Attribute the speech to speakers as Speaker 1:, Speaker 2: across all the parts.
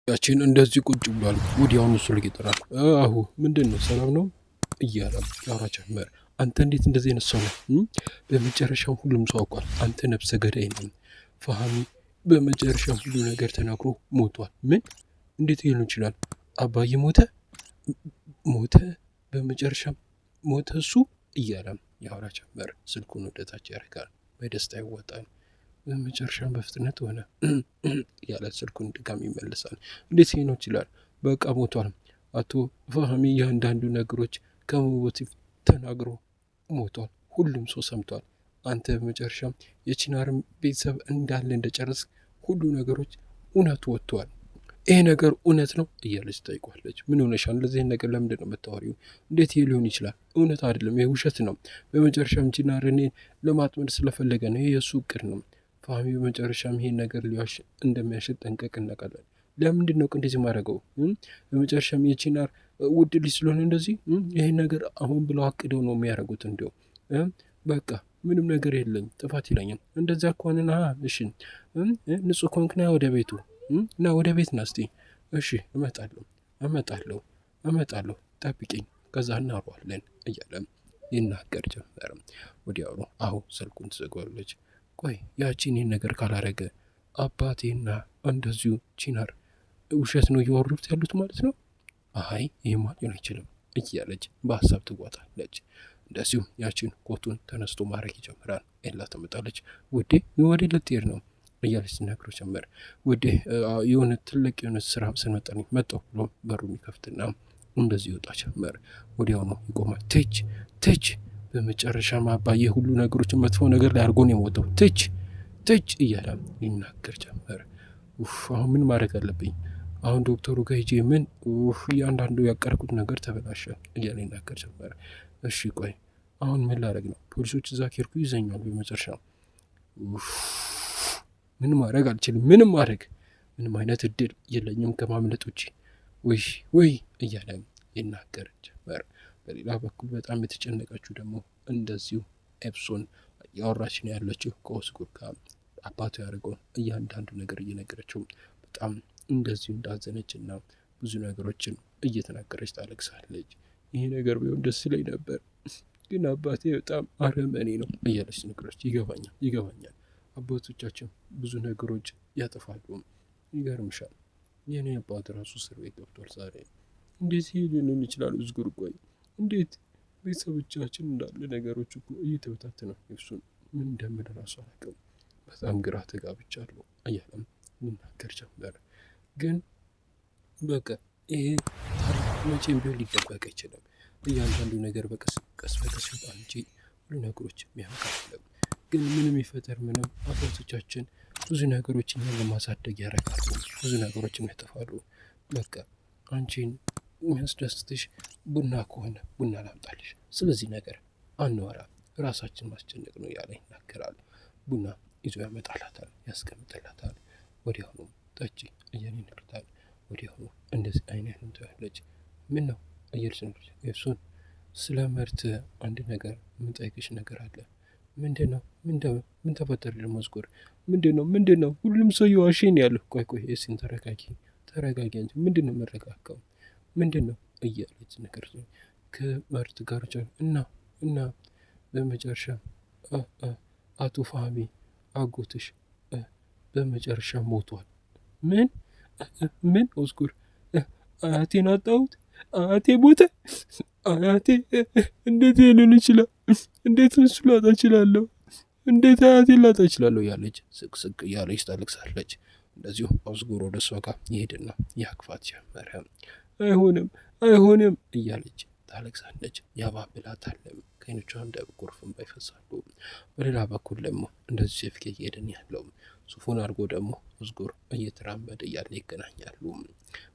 Speaker 1: ያችን እንደዚህ ቁጭ ብሏል። ወዲያውኑ ስልክ ይጠራል። አሁ ምንድን ነው ሰላም ነው እያለ ያወራ ጀመር። አንተ እንዴት እንደዚህ አይነት ሰው ነህ? በመጨረሻም ሁሉም ሰው አውቋል። አንተ ነፍሰ ገዳይ ነህ። ፋሃሚ በመጨረሻም ሁሉ ነገር ተናግሮ ሞቷል። ምን? እንዴት ሊሆን ይችላል? አባዬ ሞተ? በመጨረሻም ሞተ እሱ እያለ ያወራ ጀመር። ስልኩን ወደታች ያደርጋል። በደስታ ይወጣል። በመጨረሻም በፍጥነት ሆነ ያለ ስልኩን ድጋሚ ይመልሳል። እንዴት ነው ይችላል? በቃ ሞቷል። አቶ ፋሃሚ እያንዳንዱ ነገሮች ከሞት ተናግሮ ሞቷል። ሁሉም ሰው ሰምቷል። አንተ በመጨረሻም የቺናርም ቤተሰብ እንዳለ እንደጨረስ ሁሉ ነገሮች እውነቱ ወጥቷል። ይሄ ነገር እውነት ነው እያለች ጠይቋለች። ምን ሆነሻል? እንደዚህ ነገር ለምንድን ነው የምታወሪው? እንዴት ይሄ ሊሆን ይችላል? እውነት አይደለም፣ ይሄ ውሸት ነው። በመጨረሻም ቺናር እኔን ለማጥመድ ስለፈለገ ነው። ይሄ የእሱ እቅድ ነው። ፋሚ በመጨረሻም ይሄን ነገር ሊዋሽ እንደሚያሸጥ ጠንቀቅ እናውቃለን። ለምንድን ነው እንደዚህ ማድረገው? በመጨረሻም የቺናር ውድ ልጅ ስለሆነ እንደዚህ ይሄን ነገር አሁን ብለው አቅደው ነው የሚያደርጉት። እንዲሁ በቃ ምንም ነገር የለኝ ጥፋት ይለኛል። እንደዛ ከሆነና እሺ ንጹህ ኮንክና ወደ ቤቱ እና ወደ ቤት ና እስቲ። እሺ እመጣለሁ ጠብቂኝ፣ ከዛ እናሯለን እያለ ይናገር ጀመረ። ወዲያውኑ አሁ ስልኩን ትዘጋዋለች። ቆይ ያቺን ይህን ነገር ካላረገ አባቴና እንደዚሁ ቺናር ውሸት ነው እያወሩት ያሉት ማለት ነው። አይ ይህማ ሊሆን አይችልም እያለች በሀሳብ ትዋጣለች። እንደዚሁ ያቺን ኮቱን ተነስቶ ማድረግ ይጀምራል። ኤላ ትመጣለች። ውዴ ወደ ልትሄድ ነው እያለች ትነግሮ ጀመር። ውዴ የሆነ ትልቅ የሆነ ስራ ስንመጣልኝ መጣሁ ብሎ በሩን ይከፍትና እንደዚህ ይወጣ ጀመር። ወዲያውኑ ይቆማል። ትች በመጨረሻም አባዬ ሁሉ ነገሮችን መጥፎ ነገር ላይ አድርጎ ነው የሞተው። ትች እያለ ይናገር ጀመር። አሁን ምን ማድረግ አለብኝ? አሁን ዶክተሩ ጋር ሄጄ ምን እያንዳንዱ ያቀርኩት ነገር ተበላሸ እያለ ይናገር ጀመር። እሺ ቆይ አሁን ምን ላደርግ ነው? ፖሊሶች እዛ ኬርኩ ይዘኛሉ። በመጨረሻ ምን ማድረግ አልችልም። ምንም አይነት እድል የለኝም ከማምለጥ ውጭ። ወይ እያለ ይናገር ጀመር። በሌላ በኩል በጣም የተጨነቀችው ደግሞ እንደዚሁ ኤፕሶን ያወራች ነው ያለችው ከኦስጉር ጋር። አባቱ ያደርገውን እያንዳንዱ ነገር እየነገረችው በጣም እንደዚሁ እንዳዘነች እና ብዙ ነገሮችን እየተናገረች ታለቅሳለች። ይሄ ነገር ቢሆን ደስ ላይ ነበር፣ ግን አባቴ በጣም አረመኔ ነው እያለች ነገሮች ይገባኛል። አባቶቻችን ብዙ ነገሮች ያጠፋሉ። ይገርምሻል፣ የኔ አባት ራሱ እስር ቤት ገብቷል ዛሬ። እንዴት ሊሆን ይችላል? እዝጉር ቆይ እንዴት ቤተሰቦቻችን እንዳለ ነገሮች እኮ እየተበታተነ እሱን ምን እንደምን ራሱ አላውቅም። በጣም ግራ ተጋብቻለሁ እያለም ይናገር ጀመረ። ግን በቃ ይሄ ታሪክ መቼም ቢሆን ሊደበቅ አይችልም። እያንዳንዱ ነገር ቀስ በቀስ ይወጣል እንጂ ሁሉ ነገሮች የሚያውቃለም። ግን ምንም ይፈጠር ምንም አባቶቻችን ብዙ ነገሮችን ለማሳደግ ያደርጋሉ፣ ብዙ ነገሮችን ያጠፋሉ። በቃ አንቺን የሚያስደስትሽ ቡና ከሆነ ቡና ላምጣልሽ፣ ስለዚህ ነገር አንወራ፣ ራሳችን ማስጨነቅ ነው ያለ ይናገራል። ቡና ይዞ ያመጣላታል፣ ያስቀምጥላታል። ወዲያውኑ ጠጪ እያለ ይነግርታል። ወዲያውኑ እንደዚህ አይነት ያለች ምን ነው እየልስ እሱን ስለ ምርት አንድ ነገር የምንጠይቅሽ ነገር አለ። ምንድን ነው? ምን ተፈጠረ ደግሞ? አዝጎር ምንድን ነው? ሁሉም ሰው የዋሽን ያለሁ። ቆይ የሲን ተረጋጊ እንጂ ምንድን ነው መረጋጋው? ምንድን ነው እያለች ነገር ከመርት ጋር እና በመጨረሻ አቶ ፋሚ አጎትሽ በመጨረሻ ሞቷል። ምን አዝጎር? አያቴን አጣሁት። አያቴ ሞተ። አያቴ እንዴት ሊሆን ይችላል? እንዴት እሱ ላጣ እችላለሁ? እንዴት አያቴን ላጣ እችላለሁ? ያለች ስቅስቅ ያለች ታለቅሳለች። እንደዚሁ አዝጎር ወደ እሷ ጋር ይሄድና ያክፋት ጀመረ። አይሆንም እያለች ታለቅሳለች። ያባብላታለም። ከይኖቿም ደም ጎርፍም ባይፈሳሉ። በሌላ በኩል ደግሞ እንደዚህ ሴፍኬ እየሄድን ያለው ሱፉን አድርጎ ደግሞ አዝጎር እየተራመደ እያለ ይገናኛሉ።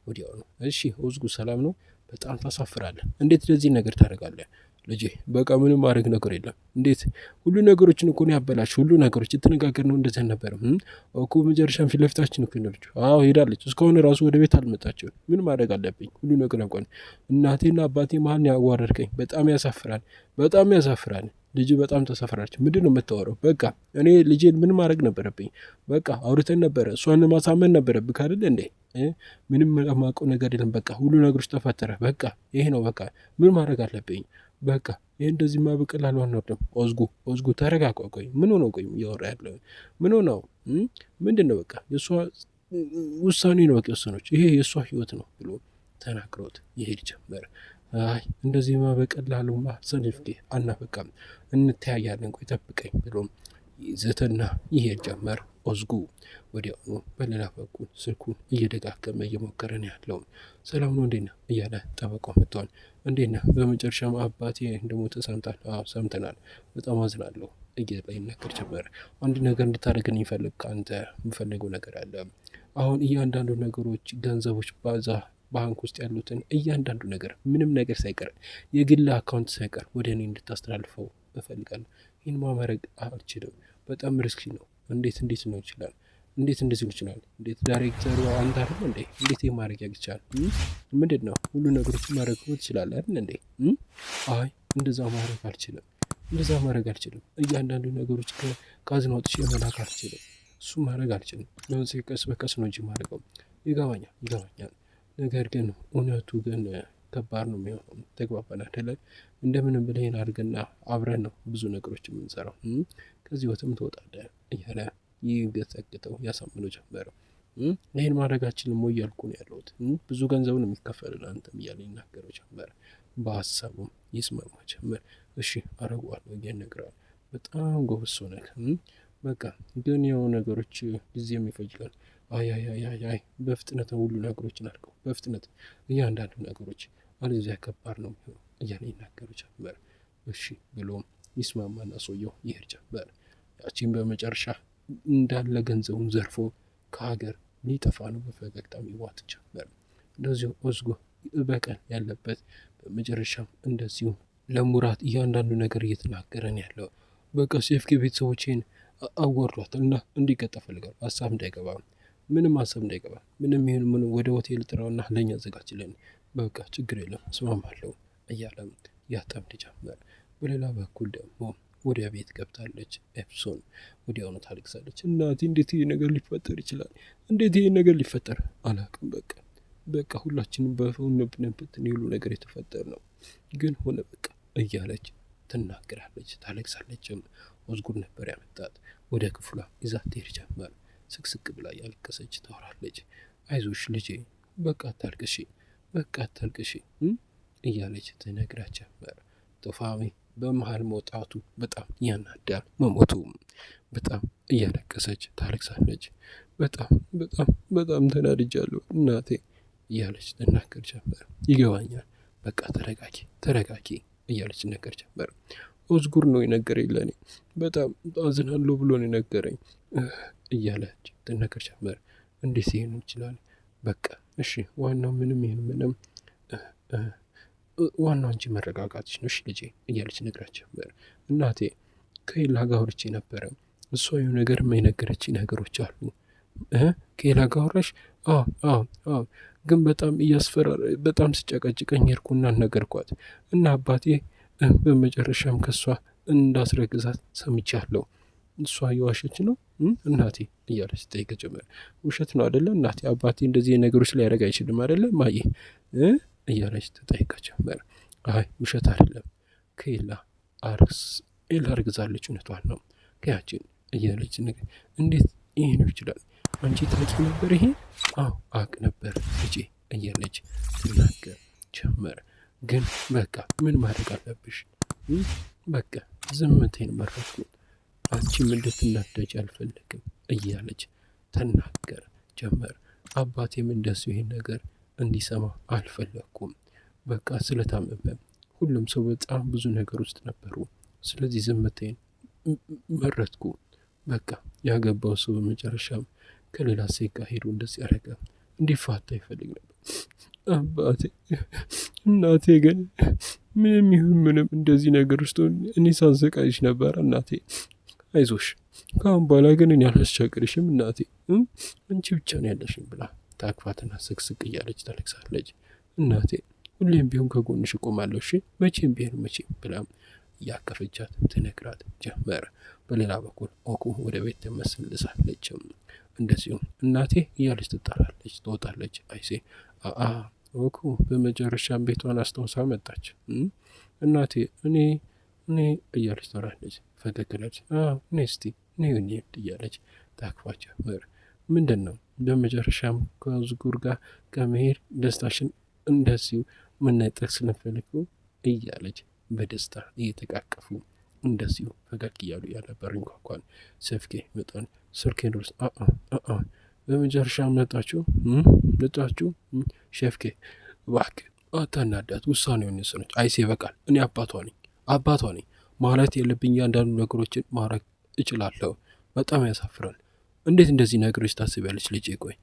Speaker 1: ወዲያውኑ እሺ አዝጎር ሰላም ነው? በጣም ታሳፍራለህ። እንዴት ለዚህ ነገር ታደርጋለህ? ልጄ በቃ ምንም ማድረግ ነገር የለም። እንዴት ሁሉ ነገሮችን እኮ ነው ያበላሽ። ሁሉ ነገሮች የተነጋገር ነው እንደዚህ አልነበረም እኮ። መጨረሻም ፊት ለፊታችን እኮ ነች። ሄዳለች። እስካሁን ራሱ ወደ ቤት አልመጣችም። ምን ማድረግ አለብኝ? ሁሉ ነገር እንኳን እናቴና አባቴ መሀል ያዋረድከኝ። በጣም ያሳፍራል። ልጅ በጣም ተሰፈራች። ምንድን ነው የምታወራው? በቃ እኔ ልጄን ምን ማድረግ ነበረብኝ? በቃ አውርተን ነበረ፣ እሷን ማሳመን ነበረብህ አይደል እንዴ? ምንም የማውቀው ነገር የለም። በቃ ሁሉ ነገሮች ተፈጠረ። በቃ ይሄ ነው። በቃ ምን ማድረግ አለብኝ? በቃ ይህ እንደዚህ ማብቅላሉ አንወርድም። ኦዝጉ ተረጋጋ። ቆይ ምን ሆነው? ቆይ እያወራ ያለ ምን ሆነው? ምንድን ነው? በቃ የእሷ ውሳኔ ነው። በቃ የወሰኖች ይሄ የእሷ ህይወት ነው ብሎ ተናግረውት ይሄድ ጀመረ። አይ እንደዚህ በቀላሉማ ሰንፍጌ አናበቃም፣ እንተያያለን፣ ቆይ ጠብቀኝ ብሎም ይዘትና ይሄድ ጀመር። ኦዝጉ ወዲያውኑ በሌላ በኩል ስልኩን እየደጋገመ እየሞከረን ያለውን ሰላም ነው እንዴት ነህ እያለ ጠበቃው መጥቷል። እንዴት ነህ? በመጨረሻም አባቴ እንደሞተ ሰምታል? አዎ ሰምተናል፣ በጣም አዝናለሁ እያለ ይናገር ጀመረ። አንድ ነገር እንድታደርግን ይፈልግ ከአንተ የምፈልገው ነገር አለ። አሁን እያንዳንዱ ነገሮች ገንዘቦች ባዛ ባንክ ውስጥ ያሉትን እያንዳንዱ ነገር ምንም ነገር ሳይቀር የግል አካውንት ሳይቀር ወደ እኔ እንድታስተላልፈው እፈልጋለሁ። ይህን ማድረግ አልችልም፣ በጣም ሪስኪ ነው። እንዴት ነው ይችላል? እንዴት እንደዚህ ይችላል? እንዴት ዳይሬክተሩ አንተ አይደል እንዴ? እንዴት ማድረግ ያግቻል? ምንድን ነው ሁሉ ነገሮችን ማድረግ ትችላለህ አይደል እንዴ? አይ እንደዛ ማድረግ አልችልም። እያንዳንዱ ነገሮች ከካዝና ወጥቼ መላክ አልችልም። እሱ ማድረግ አልችልም። ለምሳሌ ቀስ በቀስ ነው እንጂ ማድረገው። ይገባኛል። ነገር ግን እውነቱ ግን ከባድ ነው የሚሆነው። ተግባባን አይደለ? እንደምንም ብለህን አድርገና አብረን ነው ብዙ ነገሮች የምንሰራው። ከዚህ ወትም ትወጣለህ እያለ ይገጸግጠው ያሳምነው ጀመረ። ይህን ማድረጋችን ሞ እያልኩ ነው ያለሁት፣ ብዙ ገንዘብ ነው የሚከፈል አንተም እያለ ይናገረው ጀመረ። በሀሳቡም ይስማማ ጀመር። እሺ አረጓለሁ እየነግራል። በጣም ጎበዝ ነህ። በቃ ግን የሆኑ ነገሮች ጊዜ የሚፈጅላል። አይ በፍጥነት ሁሉ ነገሮችን አድርገው በፍጥነት እያንዳንዱ ነገሮች አለዚያ ከባድ ነው የሚሆነው እያለ ይናገሩ ጀመረ። እሺ ብሎም ይስማማና ሰውየው ይሄድ ጀመረ። ያቺን በመጨረሻ እንዳለ ገንዘቡን ዘርፎ ከሀገር ሊጠፋ ነው በፈገግታም ይዋጥ ጀመረ። እንደዚሁ ኦዝጉ በቀል ያለበት በመጨረሻም እንደዚሁ ለሙራት እያንዳንዱ ነገር እየተናገረን ያለው በቃ ሴፍኬ ቤተሰቦቼን አወሯት እና እንዲቀጣ ፈልጋል። ሀሳብ እንዳይገባ ምንም ይሁን ምን ወደ ሆቴል ጥራውና ለኛ አዘጋጅልን፣ በቃ ችግር የለም እስማማለሁ እያለም ያጠምድ ጀመር። በሌላ በኩል ደግሞ ወደ ቤት ገብታለች ኤፕሶን። ወዲያውኑ ታለቅሳለች። እናቴ እንዴት ይሄ ነገር ሊፈጠር ይችላል? እንዴት ይሄ ነገር ሊፈጠር አላውቅም። በቃ ሁላችንም በሆነብን ሁሉ ነገር የተፈጠረ ነው፣ ግን ሆነ በቃ እያለች ትናገራለች፣ ታለቅሳለችም። ኦዝጉድ ነበር ያመጣት። ወደ ክፍሏ ይዛት ትሄድ ጀመር። ስቅስቅ ብላ ያለቀሰች ታወራለች። አይዞሽ ልጄ በቃ አታልቅሺ እያለች ትነግራ ጀመር። ቶፋሚ በመሃል መውጣቱ በጣም ያናዳል። መሞቱ በጣም እያለቀሰች ታለቅሳለች። በጣም ተናድጃለሁ እናቴ እያለች ትናገር ጀመር። ይገባኛል፣ በቃ ተረጋጊ እያለች ነገር ጀመር። ኦዝጉር ነው የነገረኝ፣ ለኔ በጣም አዝናለሁ ብሎ ነው የነገረኝ እያለች ትናገር ጀመር። እንዴት ይሄን ይችላል? በቃ እሺ ዋናው ምንም ዋናው አንቺ መረጋጋትሽ ነው እሺ ልጄ እያለች ነግራት ጀመር። እናቴ ከሌላ ጋር አውርቼ ነበረ። እሷ የሆነ ነገር የነገረችኝ ነገሮች አሉ። ከሌላ ጋር አወራሽ? አዎ ግን በጣም እያስፈራራ በጣም ስጨቀጭቀኝ ሄድኩና ነገርኳት እና አባቴ በመጨረሻም ከእሷ እንዳስረግዛት ሰምቻለሁ። እሷ የዋሸች ነው እናቴ እያለች ጠይቀ ጀመር። ውሸት ነው አደለ እናቴ? አባቴ እንደዚህ ነገሮች ላይ ያደረግ አይችልም አደለ ማየ እያለች ተጠይቀ ጀመር። አይ ውሸት አይደለም፣ ከኤላ አርግዛለች፣ እውነቷን ነው ከያችን እያለች ነገር። እንዴት ይሄ ነው ይችላል? አንቺ ታውቂ ነበር ይሄ? አዎ አውቅ ነበር ልጄ እያለች ትናገር ጀመር። ግን በቃ ምን ማድረግ አለብሽ? በቃ ዝምቴን መረጥኩ፣ አንቺም እንድትናደጅ አልፈለግም እያለች ተናገር ጀመር። አባቴም እንደሱ ይሄን ነገር እንዲሰማ አልፈለግኩም። በቃ ስለታመመ ሁሉም ሰው በጣም ብዙ ነገር ውስጥ ነበሩ። ስለዚህ ዝምቴን መረጥኩ። በቃ ያገባው ሰው በመጨረሻም ከሌላ ሴት ጋር ሄዶ እንደዚህ ያደረገ እንዲፋታ ይፈልግ ነበር አባቴ። እናቴ ግን ምንም ይሁን ምንም እንደዚህ ነገር ውስጥ እኔ ሳንሰቃይሽ ነበር እናቴ። አይዞሽ ከአሁን በኋላ ግን እኔ አላስቸግርሽም እናቴ፣ አንቺ ብቻ ነው ያለሽም ብላ ታቅፋትና ስቅስቅ እያለች ታለቅሳለች። እናቴ ሁሌም ቢሆን ከጎንሽ እቆማለሁ እሺ፣ መቼም ቢሆን መቼም ብላ እያቀፈቻት ትነግራት ጀመረ። በሌላ በኩል ኦኩ ወደ ቤት ተመልሳለች። እንደዚሁም እናቴ እያለች ትጣራለች፣ ትወጣለች። አይሴ ኦኩ በመጨረሻም ቤቷን አስታውሳ መጣች። እናቴ እኔ እያለች ትጠራለች። ፈገግለች። እኔ እስቲ እኔ እያለች ታክፋ ጀመር። ምንድን ነው በመጨረሻም ከዝጉር ጋር ከመሄድ ደስታሽን እንደዚሁ መነጠቅ ስለፈልጉ እያለች በደስታ እየተቃቀፉ እንደዚሁ ፈገግ እያሉ ያለበር እንኳን ሰፍኬ መጣን። ስልኬን ድረስ በመጨረሻ መጣችሁ ሸፍኬ እባክህ አታናዳት፣ ውሳኔውን የወሰነች። አይሴ በቃል እኔ አባቷ ነኝ ማለት የለብኝ አንዳንዱ ነገሮችን ማድረግ እችላለሁ። በጣም ያሳፍራል። እንዴት እንደዚህ ነገሮች ታስቢያለች ልጄ? ቆይ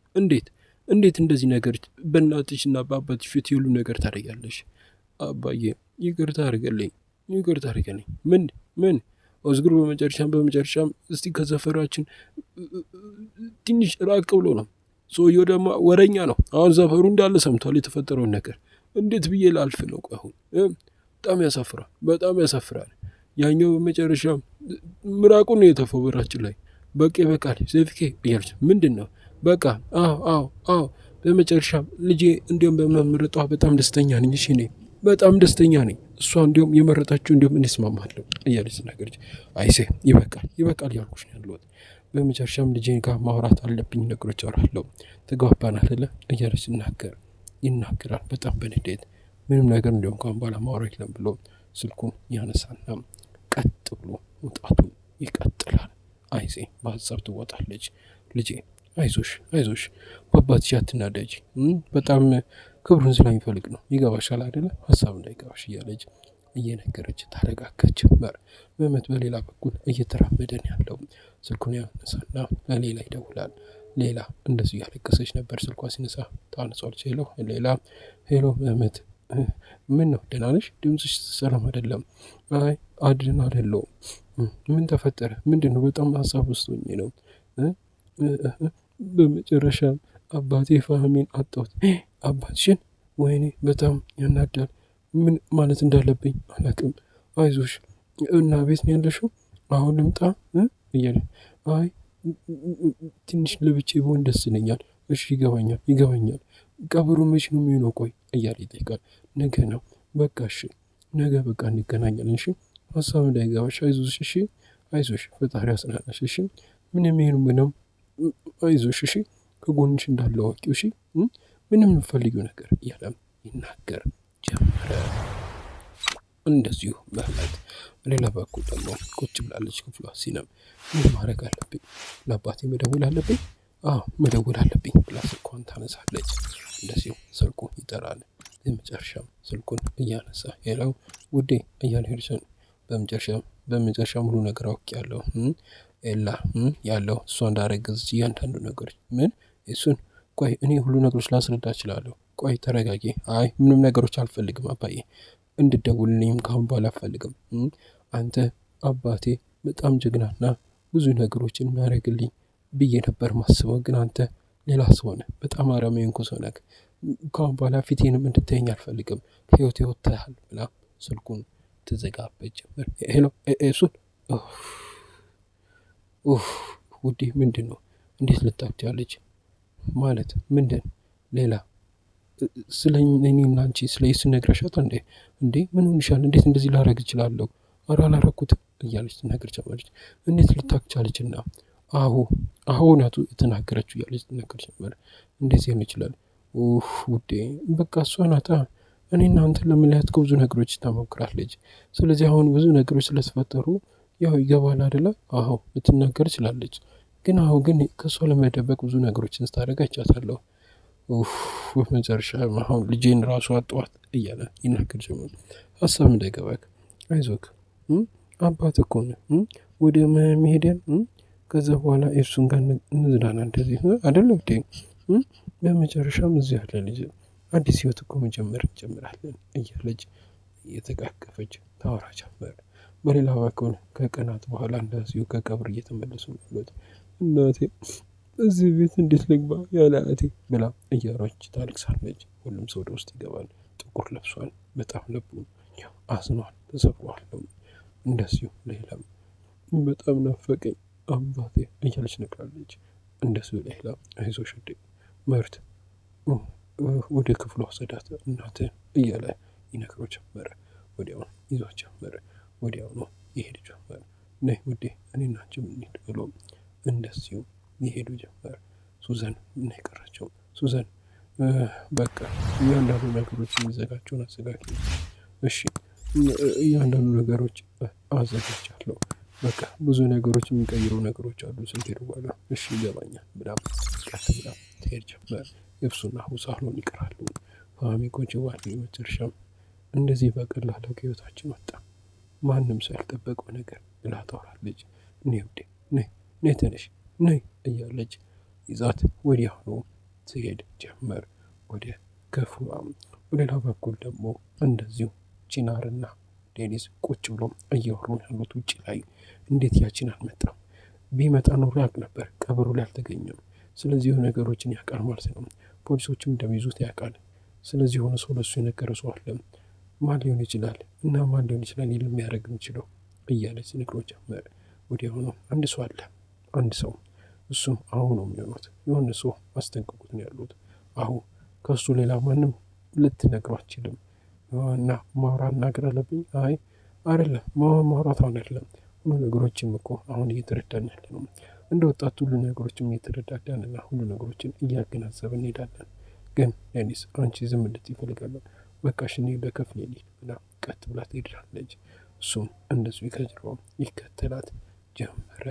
Speaker 1: እንዴት እንደዚህ ነገሮች በእናትሽና በአባትሽ ፊት ሁሉ ነገር ታደርጊያለሽ? አባዬ ይቅርታ አድርገልኝ። ምን ኦዝጉር በመጨረሻም እስቲ ከሰፈራችን ትንሽ ራቅ ብሎ ነው። ሰውየው ደግሞ ወረኛ ነው። አሁን ሰፈሩ እንዳለ ሰምቷል የተፈጠረውን ነገር። እንዴት ብዬ ላልፍ ነው? ቆይ አሁን በጣም ያሳፍራል። ያኛው በመጨረሻም ምራቁን ነው የተፈው በራችን ላይ። በቃል ሴፍኬ እያለች ምንድን ነው በቃ አዎ በመጨረሻም ልጄ እንዲሁም በመምረጧ በጣም ደስተኛ ነኝ። እሺ እኔ በጣም ደስተኛ ነኝ። እሷ እንዲሁም የመረጣችሁ እንዲሁም እንስማማለሁ እያለች ነገረች። አይሴ ይበቃል ያልኩሽ ነው ያለሁት። በመጨረሻም ልጄን ጋር ማውራት አለብኝ፣ ነገሮች አወራለሁ። ተግባባን አይደለ እያለች ይናገራል በጣም በንዴት። ምንም ነገር እንዲሁም ካሁን በኋላ ማውራት የለም ብሎ ስልኩን ያነሳና ቀጥ ብሎ መውጣቱን ይቀጥላል። አይሴ በሀሳብ ትወጣለች። ልጄ አይዞሽ በአባትሽ አትናደጂ፣ በጣም ክብሩን ስለሚፈልግ ነው፣ ይገባሻል አይደለ? ሀሳብ እንዳይገባሽ እያለች እየነገረች ታረጋጋች ጀመር። መመት በሌላ በኩል እየተራመደን ያለው ስልኩን ያነሳና ለሌላ ይደውላል። ሌላ እንደዚሁ ያለቀሰች ነበር። ስልኳ ሲነሳ ታነሷለች። ሄሎ መመት፣ ምን ነው ደህና ነሽ? ድምፅሽ ሰላም አይደለም። አይ አድን አይደለሁም። ምን ተፈጠረ? ምንድን ነው? በጣም ሀሳብ ውስጥ ሆኜ ነው። በመጨረሻ አባቴ ፋህሜን አጣሁት። አባትሽን? ወይኔ በጣም ያናዳል። ምን ማለት እንዳለብኝ አላውቅም። አይዞሽ እና ቤት ነው ያለሽው? አሁን ልምጣ እያለ አይ ትንሽ ለብቼ ብሆን ደስ ይለኛል። እሺ ይገባኛል። ቀብሩ መች ነው የሚሆነው? ቆይ እያለ ይጠይቃል። ነገ ነው። በቃ እሺ ነገ በቃ እንገናኛለን። እሺ ሀሳብ እንዳይገባሽ። አይዞሽ እሺ አይዞሽ፣ ፈጣሪ ያጽናናሽ። እሺ ምንም አይዞሽ እሺ፣ ከጎንሽ እንዳለ አዋቂው። እሺ ምንም የምፈልጊው ነገር እያለም ይናገር ጀመረ። እንደዚሁ በህለት በሌላ በኩል ደግሞ ቁጭ ብላለች ክፍሏ። ሲነም ምን ማድረግ አለብኝ? ለአባቴ መደወል አለብኝ። መደወል አለብኝ ብላ ስልኳን ታነሳለች። እንደዚሁ ስልኩ ይጠራል። በመጨረሻም ስልኩን እያነሳ ሄለው ውዴ እያለ ሄድሰን በመጨረሻ ሙሉ ነገር አውቄያለሁ። ኤላ ያለው እሷ እንዳረገዝ እያንዳንዱ ነገሮች ምን እሱን ቆይ እኔ ሁሉ ነገሮች ላስረዳ እችላለሁ። ቆይ ተረጋጊ። አይ ምንም ነገሮች አልፈልግም አባዬ፣ እንድደውልልኝም ካሁን በኋላ አልፈልግም። አንተ አባቴ በጣም ጀግናና ብዙ ነገሮችን የሚያደርግልኝ ብዬ ነበር ማስበው፣ ግን አንተ ሌላ ሰው ነህ። በጣም አረመኔ ሰው ነህ። ካሁን በኋላ ፊቴንም እንድታየኝ አልፈልግም። ህይወት ወጥተሃል ብላ ስልኩን ትዘጋበት ጀመር። ሄሎ እሱን ውዴ ምንድን ነው? እንዴት ልታክቲያለች? ማለት ምንድን ሌላ ስለ እኔና አንቺ ስለ እሱ ነግረሻት እንዴ ምን ሆንሻል? እንዴት እንደዚህ ላረግ እችላለሁ? ኧረ አላረኩትም እያለች ትናገር ጀመረች። እንዴት ልታክቻለችና አሁ ናቱ የተናገረችው እያለች ትናገር ጀመረ። እንደዚህ ሆነ ይችላል? ውዴ በቃ እሷ ናታ እኔና አንተን ለመለያየት ከብዙ ነገሮች ታሞክራለች። ስለዚህ አሁን ብዙ ነገሮች ስለተፈጠሩ ያው ይገባል አይደለ? ልትናገር ችላለች። ግን ግን ከእሷ ለመደበቅ ብዙ ነገሮችን ስታደርግ አይቻታለሁ። በመጨረሻ አሁን ልጄን ራሱ አጠዋት እያለ ይናገር ጀመር። ሀሳብ እንዳይገባክ፣ አይዞክ አባት እኮ ነህ። ወደ መሄደን ከዛ በኋላ ኤፍሱን ጋር እንዝናና እንደዚህ አይደለ? በመጨረሻም እዚህ ያለ ልጅ አዲስ ህይወት እኮ መጀመር እንጀምራለን እያለች እየተቃቀፈች ታወራ ጀመር። በሌላ በኩል ከቀናት በኋላ እንደዚሁ ከቀብር እየተመለሱ ያሉት እናቴ እዚህ ቤት እንዴት ልግባ ያለ አያቴ ብላ እያሮች ታለቅሳለች። ሁሉም ሰው ወደ ውስጥ ይገባል። ጥቁር ለብሷል። በጣም ልቡ አዝኗል፣ ተሰብሯል። እንደዚሁ ሌላም በጣም ናፈቀኝ አባቴ እያለች ነግራለች። እንደሱ ሌላ አይዞሽ ውዴ ምርት ወደ ክፍሉ ወሰዳት እናትህን እያለ ይነግረው ጀመረ። ወዲያውኑ ይዟት ጀመረ። ወዲያውኑ ይሄድ ጀመረ። ነይ ውዴ እኔና አንቺ እንሂድ ብሎ እንደዚሁ ይሄዱ ጀመር። ሱዘን ምን የቀራቸው ሱዘን በቃ እያንዳንዱ ነገሮች የሚዘጋቸውን አዘጋጅ። እሺ እያንዳንዱ ነገሮች አዘጋጃለሁ። በቃ ብዙ ነገሮች የሚቀይሩ ነገሮች አሉ ስንሄዱ በኋላ እሺ ይገባኛል ብላም ቀጥ ብላ ትሄድ ጀመር። የብሱና ሳሎን ይቀራሉ። ፋሚኮች ዋል መጨረሻም እንደዚህ በቀላሉ ከህይወታችን ወጣ ማንም ሰው ያልጠበቀው ነገር ብላ ታወራለች። ነይ ውዴ ነይ ተነሽ ነይ እያለች ይዛት ወዲያውኑ ትሄድ ጀመር ወደ ክፍሏም። በሌላ በኩል ደግሞ እንደዚሁ ቺናርና ዴኒስ ቁጭ ብሎ እያወሩ ያሉት ውጭ ላይ እንዴት ያችን አልመጣም? ቢመጣ ኖሮ ያውቅ ነበር ቀብሩ ላይ አልተገኘም። ስለዚህ የሆነ ነገሮችን ያውቃል ማለት ነው። ፖሊሶችም እንደሚይዙት ያውቃል። ስለዚህ የሆነ ሰው ለሱ የነገረ ሰው አለ። ማን ሊሆን ይችላል እና ማን ሊሆን ይችላል ይል የሚያደርግ የሚችለው እያለች ንግሮ ጀመረ። ወዲያውኑ አንድ ሰው አለ አንድ ሰው እሱም አሁን ነው የሚሆኑት የሆነ ሰው አስጠንቅቁት ነው ያሉት። አሁን ከእሱ ሌላ ማንም ልትነግሩ አትችልም እና ማውራት ነገር አለብኝ። አይ አይደለም ማውራት አሁን አይደለም ሁሉ ነገሮችም እኮ አሁን እየተረዳን ያለ ነው። እንደ ወጣት ሁሉ ነገሮችም እየተረዳዳንና ሁሉ ነገሮችን እያገናዘብን እንሄዳለን። ግን ዴኒስ አንቺ ዝም እንድትይ ይፈልጋለሁ። በቃ እኔ ለክፍሌ ልሂድ ብላ ቀጥ ብላ ትሄዳለች። እሱም እንደዚሁ ከጀርባው ይከተላት ጀመረ።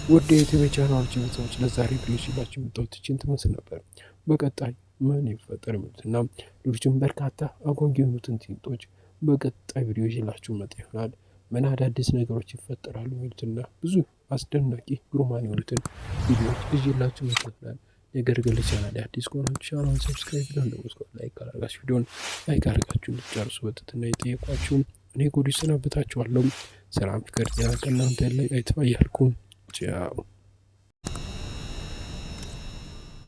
Speaker 1: ውድ የዩቲዩብ ቻናሎች ቤተሰቦች ለዛሬ ቪዲዮ ሲላችሁ የመጣሁት ይህችን ትመስል ነበር። በቀጣይ ምን ይፈጠር የሚሉትና ሌሎችም በርካታ አጓጊ የሆኑትን ትንጦች በቀጣይ ቪዲዮ ይዤላችሁ መጣ ይሆናል። ምን አዳዲስ ነገሮች ይፈጠራሉ የሚሉትና ብዙ አስደናቂ ግሩማን የሆኑትን ቪዲዮዎች ይዤላችሁ መጣ ይሆናል። ነገር ግን ለቻናል አዲስ ከሆናችሁ ቻናሉን ሰብስክራይብ አድርጉ፣ ላይክ አድርጋችሁ ቪዲዮን ላይክ አድርጋችሁ እንድትጨርሱ በትህትና እየጠየኳችሁ እኔ ጎዲ ሰናበታችኋለሁ። ሰላም ፍቅር ጤና ከእናንተ ላይ አይጥፋ እያልኩ ቻው።